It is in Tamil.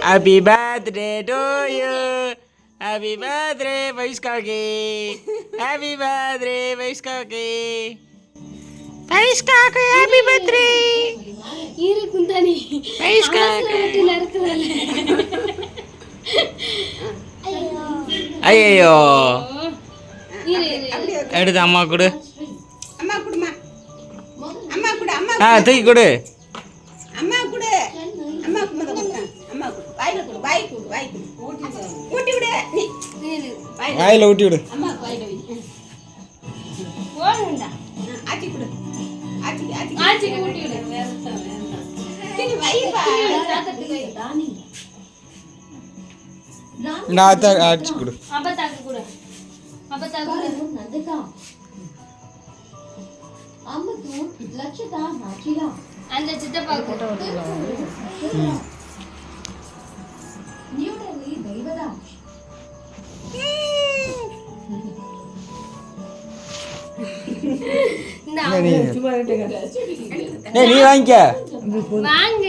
Happy birthday to you. Happy birthday, Vaiskaki. Happy birthday, Vaiskaki. Vaiskaki, happy birthday. ஈர குந்தானி Vaiskaki. இருக்குறல ஐயோ ஈர எடுத்து அம்மா கொடு. அம்மா குடுமா. அம்மா குடு. அம்மா தூக்கி கொடு. அம்மா குடு. அம்மா குடு குடு. அம்மா குடு. வாயில குடு. வாய் குடு. வாய் குடு. ஊட்டி விடு. நீ வாயில ஊட்டி விடு. அம்மா வாயில வை. போடுடா ஆச்சி குடு. ஆச்சி ஆச்சி ஆச்சி ஊட்டி விடு வேறதான் நீ வை பா. சாத்தத்துக்கு வை தானி நான் ஆச்சி கொடு. அப்ப தாக்கு கொடு அப்ப தாக்கு நந்தகா அம்மா தூ லட்சதா நாச்சியா அந்த சித்தப்பா போட்டோ எடுத்துடலாம் நியூடலி தெய்வதா நீ வாங்கிக்க. வாங்க